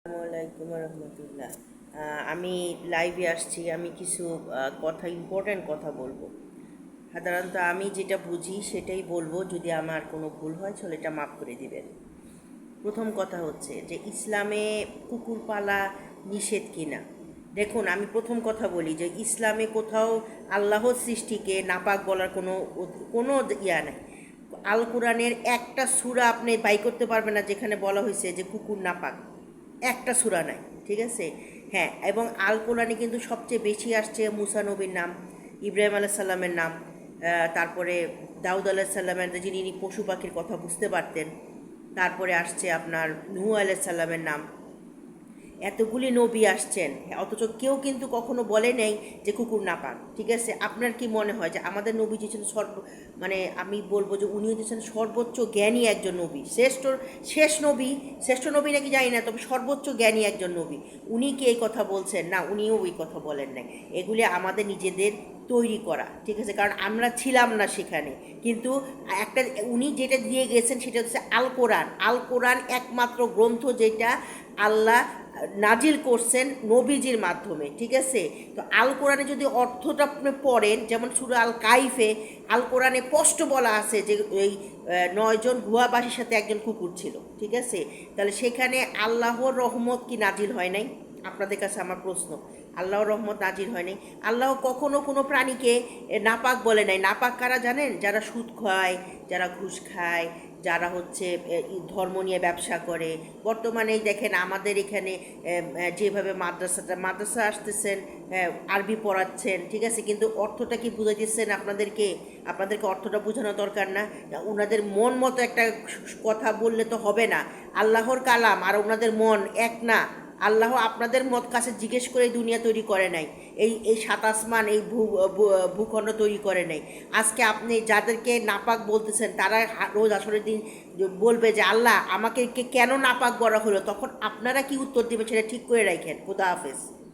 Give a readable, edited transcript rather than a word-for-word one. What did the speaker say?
আসসালামাইকুম রহমতুল্লাহ। আমি লাইভে আসছি। আমি কিছু কথা, ইম্পর্ট্যান্ট কথা বলবো। সাধারণত আমি যেটা বুঝি সেটাই বলবো। যদি আমার কোনো ভুল হয় তাহলে এটা মাফ করে দিবেন। প্রথম কথা হচ্ছে যে ইসলামে কুকুর পালা নিষেধ কিনা। দেখুন, আমি প্রথম কথা বলি যে ইসলামে কোথাও আল্লাহর সৃষ্টিকে নাপাক বলার কোনো কোনো ইয়া নাই। আল কোরআনের একটা সূরা আপনি বাই করতে পারবেন না যেখানে বলা হয়েছে যে কুকুর নাপাক। একটা সূরা নাই, ঠিক আছে? হ্যাঁ, এবং আল কোরআনে কিন্তু সবচেয়ে বেশি আসছে মুসা নবীর নাম, ইব্রাহিম আলাইহিস সালামের নাম, তারপরে দাউদ আলাইহিস সালামের, যিনি পশু পাখির কথা বুঝতে পারতেন। তারপরে আসছে আপনার নূহ আলাইহিস সালামের নাম। এতগুলি নবী আসছেন, অথচ কেউ কিন্তু কখনো বলে নেই যে কুকুর নাপাক, ঠিক আছে? আপনার কি মনে হয় যে আমাদের নবী যে ছিলেন মানে আমি বলবো যে উনি হচ্ছেন সর্বোচ্চ জ্ঞানী একজন নবী, শ্রেষ্ঠ নবী নাকি জানি না, তবে সর্বোচ্চ জ্ঞানী একজন নবী। উনি কি এই কথা বলছেন? না, উনিও ওই কথা বলেন নাই। এগুলি আমাদের নিজেদের তৈরি করা, ঠিক আছে? কারণ আমরা ছিলাম না সেখানে। কিন্তু একটা উনি যেটা দিয়ে গেছেন সেটা হচ্ছে আল কোরআন। আল কোরআন একমাত্র গ্রন্থ যেটা আল্লাহ নাজিল করছেন নবীজির মাধ্যমে, ঠিক আছে? তো আল কোরআনে যদি অর্থটা আপনি পড়েন, যেমন সূরা আল কাইফে আল কোরআনে স্পষ্ট বলা আছে যে এই 9 জন গুহাবাসীর সাথে একজন কুকুর ছিল, ঠিক আছে? তাহলে সেখানে আল্লাহর রহমত কি নাজিল হয় নাই? আপনাদের কাছে আমার প্রশ্ন। আল্লাহর রহমত নাজিল হয় নাই। আল্লাহ কখনো কোনো প্রাণীকে নাপাক বলে নাই। নাপাক কারা জানেন? যারা সুদ খায়, যারা ঘুষ খায়, যারা হচ্ছে ধর্ম নিয়ে ব্যবসা করে। বর্তমানে দেখেন আমাদের এখানে যেভাবে মাদ্রাসা আসতেছেন, আরবি পড়াচ্ছেন, ঠিক আছে? কিন্তু অর্থটা কি বুঝাইতেছেন আপনাদেরকে অর্থটা বোঝানো দরকার না? ওনাদের মন মতো একটা কথা বললে তো হবে না। আল্লাহর কালাম আর ওনাদের মন এক না। আল্লাহ আপনাদের মত কাছে জিজ্ঞেস করে দুনিয়া তৈরি করে নাই। এই সাত আসমান, এই ভূখণ্ড তৈরি করে নাই। আজকে আপনি যাদেরকে নাপাক বলতেছেন তারা রোজ আসরের দিন বলবে যে আল্লাহ আমাকে কেন নাপাক বলা হলো, তখন আপনারা কি উত্তর দেবেন সেটা ঠিক করে রাখেন। খোদা হাফেজ।